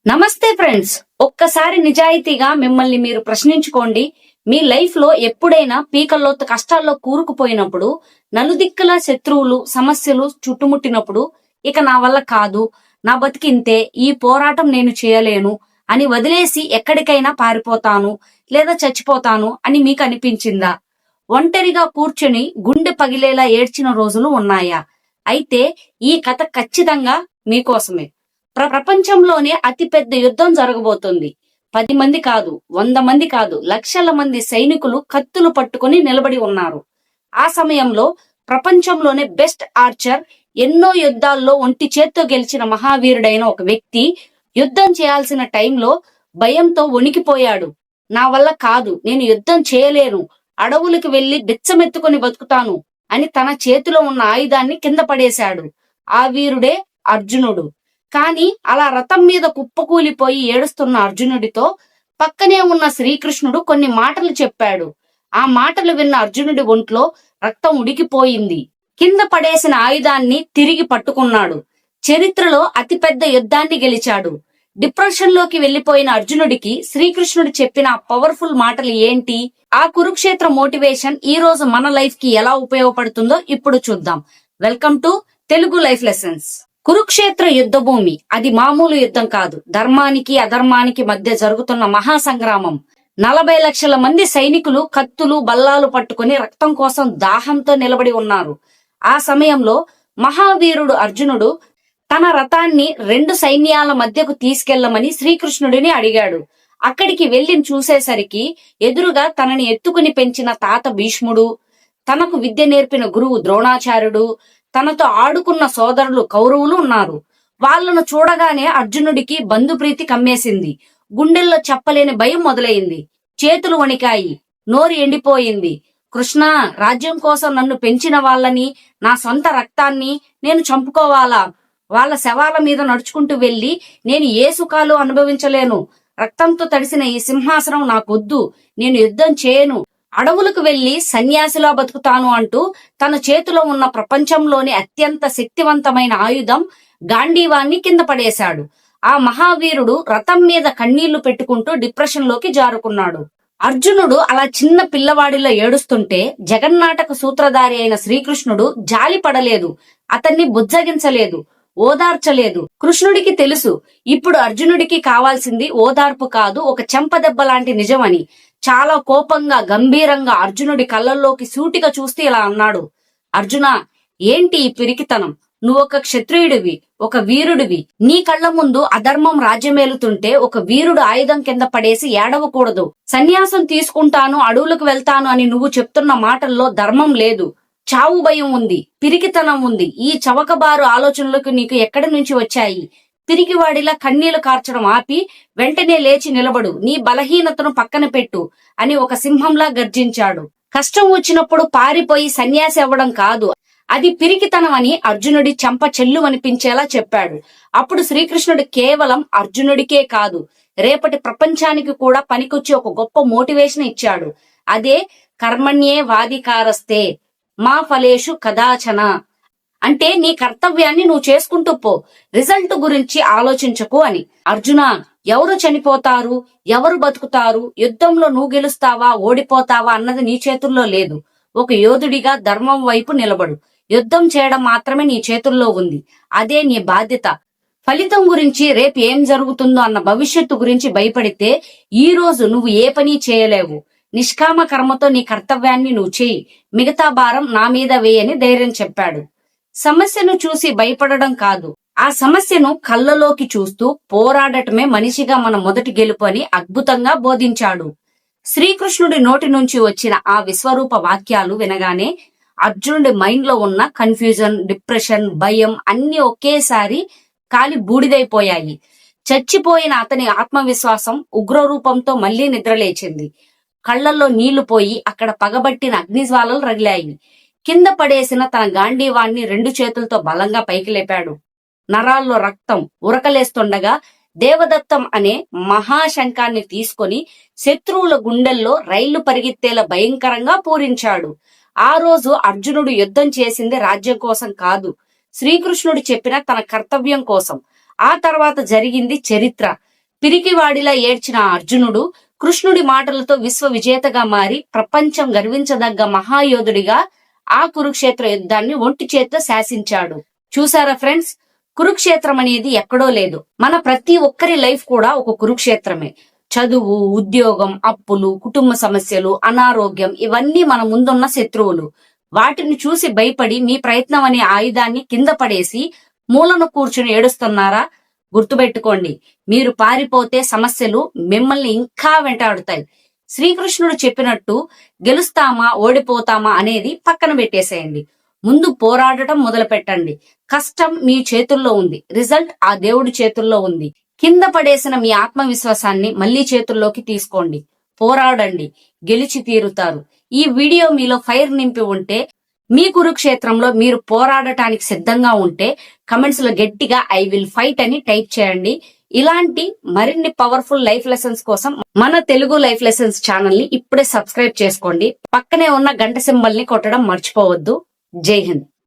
నమస్తే ఫ్రెండ్స్. ఒక్కసారి నిజాయితీగా మిమ్మల్ని మీరు ప్రశ్నించుకోండి. మీ లైఫ్ లో ఎప్పుడైనా పీకల్లోతు కష్టాల్లో కూరుకుపోయినప్పుడు, నలుదిక్కుల శత్రువులు సమస్యలు చుట్టుముట్టినప్పుడు ఇక నా వల్ల కాదు, నా బతికింతే, ఈ పోరాటం నేను చేయలేను అని వదిలేసి ఎక్కడికైనా పారిపోతాను లేదా చచ్చిపోతాను అని మీకు అనిపించిందా? ఒంటరిగా కూర్చుని గుండె పగిలేలా ఏడ్చిన రోజులు ఉన్నాయా? అయితే ఈ కథ ఖచ్చితంగా మీకోసమే. ప్రపంచంలోనే అతిపెద్ద యుద్ధం జరగబోతోంది. 10 మంది కాదు, 100 మంది కాదు, లక్షల మంది సైనికులు కత్తులు పట్టుకుని నిలబడి ఉన్నారు. ఆ సమయంలో ప్రపంచంలోనే బెస్ట్ ఆర్చర్, ఎన్నో యుద్ధాల్లో ఒంటి చేత్తో గెలిచిన మహావీరుడైన ఒక వ్యక్తి యుద్ధం చేయాల్సిన టైంలో భయంతో వణికిపోయాడు. నా వల్ల కాదు, నేను యుద్ధం చేయలేను, అడవులకు వెళ్లి బిచ్చమెత్తుకుని బతుకుతాను అని తన చేతిలో ఉన్న ఆయుధాన్ని కింద పడేశాడు. ఆ వీరుడే అర్జునుడు. కాని అలా రథం మీద కుప్పకూలిపోయి ఏడుస్తున్న అర్జునుడితో పక్కనే ఉన్న శ్రీకృష్ణుడు కొన్ని మాటలు చెప్పాడు. ఆ మాటలు విన్న అర్జునుడి ఒంట్లో రక్తం ఉడికిపోయింది. కింద పడేసిన ఆయుధాన్ని తిరిగి పట్టుకున్నాడు. చరిత్రలో అతిపెద్ద యుద్ధాన్ని గెలిచాడు. డిప్రెషన్ లోకి వెళ్లిపోయిన అర్జునుడికి శ్రీకృష్ణుడు చెప్పిన పవర్ఫుల్ మాటలు ఏంటి? ఆ కురుక్షేత్ర మోటివేషన్ ఈ రోజు మన లైఫ్ కి ఎలా ఉపయోగపడుతుందో ఇప్పుడు చూద్దాం. Welcome to Telugu life lessons. Kurukshetra యుద్ధ భూమి అది మామూలు యుద్ధం కాదు. ధర్మానికి అధర్మానికి మధ్య జరుగుతున్న మహాసంగ్రామం. 40 లక్షల మంది సైనికులు కత్తులు బల్లాలు పట్టుకుని రక్తం కోసం దాహంతో నిలబడి ఉన్నారు. ఆ సమయంలో మహావీరుడు అర్జునుడు తన రథాన్ని 2 సైన్యాల మధ్యకు తీసుకెళ్లమని శ్రీకృష్ణుడిని అడిగాడు. అక్కడికి వెళ్లి చూసేసరికి ఎదురుగా తనని ఎత్తుకుని పెంచిన తాత భీష్ముడు, తనకు విద్య నేర్పిన గురువు ద్రోణాచార్యుడు, తనతో ఆడుకున్న సోదరులు కౌరవులు ఉన్నారు. వాళ్లను చూడగానే అర్జునుడికి బంధుప్రీతి కమ్మేసింది. గుండెల్లో చెప్పలేని భయం మొదలైంది. చేతులు వణికాయి, నోరు ఎండిపోయింది. కృష్ణ, రాజ్యం కోసం నన్ను పెంచిన వాళ్ళని, నా సొంత రక్తాన్ని నేను చంపుకోవాలా? వాళ్ళ శవాల మీద నడుచుకుంటూ వెళ్లి నేను ఏ సుఖాలు అనుభవించలేను. రక్తంతో తడిసిన ఈ సింహాసనం నాకొద్దు. నేను యుద్ధం చేయను. అడవులకు వెళ్లి సన్యాసిలా బతుకుతాను అంటూ తన చేతిలో ఉన్న ప్రపంచంలోని అత్యంత శక్తివంతమైన ఆయుధం గాంధీవాన్ని కింద పడేశాడు. ఆ మహావీరుడు రథం మీద కన్నీళ్లు పెట్టుకుంటూ డిప్రెషన్ లోకి జారుకున్నాడు. అర్జునుడు అలా చిన్న పిల్లవాడిలో ఏడుస్తుంటే జగన్నాటక సూత్రధారి అయిన శ్రీకృష్ణుడు జాలి పడలేదు, అతన్ని బుజ్జగించలేదు, ఓదార్చలేదు. కృష్ణుడికి తెలుసు ఇప్పుడు అర్జునుడికి కావాల్సింది ఓదార్పు కాదు, ఒక చెంపదెబ్బ లాంటి నిజమని. చాలా కోపంగా గంభీరంగా అర్జునుడి కళ్ళల్లోకి సూటిగా చూస్తూ ఇలా అన్నాడు. అర్జున, ఏంటి ఈ పిరికితనం? నువ్వొక క్షత్రియుడివి, ఒక వీరుడివి. నీ కళ్ల ముందు అధర్మం రాజ్యమేలుతుంటే ఒక వీరుడు ఆయుధం కింద పడేసి ఏడవకూడదు. సన్యాసం తీసుకుంటాను, అడవులకు వెళ్తాను అని నువ్వు చెప్తున్న మాటల్లో ధర్మం లేదు, చావు భయం ఉంది, పిరికితనం ఉంది. ఈ చవకబారు ఆలోచనలకు నీకు ఎక్కడి నుంచి వచ్చాయి? పిరికివాడిలా కన్నీళ్లు కార్చడం ఆపి వెంటనే లేచి నిలబడు, నీ బలహీనతను పక్కన పెట్టు అని ఒక సింహంలా గర్జించాడు. కష్టం వచ్చినప్పుడు పారిపోయి సన్యాసి అవ్వడం కాదు, అది పిరికితనం అని అర్జునుడి చెంప చెల్లుమనిపించేలా చెప్పాడు. అప్పుడు శ్రీకృష్ణుడు కేవలం అర్జునుడికే కాదు, రేపటి ప్రపంచానికి కూడా పనికొచ్చి ఒక గొప్ప మోటివేషన్ ఇచ్చాడు. అదే కర్మణ్యే వాధికారస్తే మా ఫలేషు కదాచన. అంటే నీ కర్తవ్యాన్ని నువ్వు చేసుకుంటూ పో, రిజల్ట్ గురించి ఆలోచించకు అని. అర్జున, ఎవరు చనిపోతారు, ఎవరు బతుకుతారు, యుద్ధంలో నువ్వు గెలుస్తావా ఓడిపోతావా అన్నది నీ చేతుల్లో లేదు. ఒక యోధుడిగా ధర్మం వైపు నిలబడు. యుద్ధం చేయడం మాత్రమే నీ చేతుల్లో ఉంది, అదే నీ బాధ్యత. ఫలితం గురించి రేపు ఏం జరుగుతుందో అన్న భవిష్యత్తు గురించి భయపడితే ఈ రోజు నువ్వు ఏ పని చేయలేవు. నిష్కామ కర్మతో నీ కర్తవ్యాన్ని నువ్వు చేయి, మిగతా భారం నా మీద వేయని ధైర్యం చెప్పాడు. సమస్యను చూసి భయపడడం కాదు, ఆ సమస్యను కళ్ళలోకి చూస్తూ పోరాడటమే మనిషిగా మన మొదటి గెలుపు అని అద్భుతంగా బోధించాడు. శ్రీకృష్ణుడి నోటి నుంచి వచ్చిన ఆ విశ్వరూప వాక్యాలు వినగానే అర్జునుడి మైండ్ లో ఉన్న కన్ఫ్యూజన్, డిప్రెషన్, భయం అన్ని ఒకేసారి కాలి బూడిదైపోయాయి. చచ్చిపోయిన అతని ఆత్మవిశ్వాసం ఉగ్రరూపంతో మళ్లీ నిద్రలేచింది. కళ్లల్లో నీళ్లు పోయి అక్కడ పగబట్టిన అగ్నిజ్వాలలు రగిలాయి. కింద పడేసిన తన గాంధీవాన్ని 2 చేతులతో బలంగా పైకి లేపాడు. నరాల్లో రక్తం ఉరకలేస్తుండగా దేవదత్తం అనే మహాశంఖాన్ని తీసుకొని శత్రువుల గుండెల్లో రైళ్లు పరిగెత్తేలా భయంకరంగా పూరించాడు. ఆ రోజు అర్జునుడు యుద్ధం చేసింది రాజ్యం కోసం కాదు, శ్రీకృష్ణుడు చెప్పిన తన కర్తవ్యం కోసం. ఆ తర్వాత జరిగింది చరిత్ర. పిరికివాడిలా ఏడ్చిన ఆ అర్జునుడు కృష్ణుడి మాటలతో విశ్వ విజేతగా మారి ప్రపంచం గర్వించదగ్గ మహాయోధుడిగా ఆ కురుక్షేత్ర యుద్ధాన్ని ఒంటి చేత్తో శాసించాడు. చూసారా ఫ్రెండ్స్, కురుక్షేత్రం అనేది ఎక్కడో లేదు, మన ప్రతి ఒక్కరి లైఫ్ కూడా ఒక కురుక్షేత్రమే. చదువు, ఉద్యోగం, అప్పులు, కుటుంబ సమస్యలు, అనారోగ్యం ఇవన్నీ మన ముందున్న శత్రువులు. వాటిని చూసి భయపడి మీ ప్రయత్నం అనే ఆయుధాన్ని కింద పడేసి మూలన కూర్చుని ఏడుస్తున్నారా? గుర్తుపెట్టుకోండి, మీరు పారిపోతే సమస్యలు మిమ్మల్ని ఇంకా వెంటాడుతాయి. శ్రీకృష్ణుడు చెప్పినట్టు గెలుస్తామా ఓడిపోతామా అనేది పక్కన పెట్టేసేయండి. ముందు పోరాడటం మొదలు పెట్టండి. కష్టం మీ చేతుల్లో ఉంది, రిజల్ట్ ఆ దేవుడి చేతుల్లో ఉంది. కింద పడేసిన మీ ఆత్మవిశ్వాసాన్ని మళ్లీ చేతుల్లోకి తీసుకోండి. పోరాడండి, గెలిచి తీరుతారు. ఈ వీడియో మీలో ఫైర్ నింపి ఉంటే, మీ కురుక్షేత్రంలో మీరు పోరాడటానికి సిద్ధంగా ఉంటే కమెంట్స్ లో గట్టిగా ఐ విల్ ఫైట్ అని టైప్ చేయండి. ఇలాంటి మరిన్ని పవర్ఫుల్ లైఫ్ లెసన్స్ కోసం మన తెలుగు లైఫ్ లెసన్స్ ఛానల్ ని ఇప్పుడే సబ్స్క్రైబ్ చేసుకోండి. పక్కనే ఉన్న గంట సింబల్ ని కొట్టడం మర్చిపోవద్దు. జై హింద్.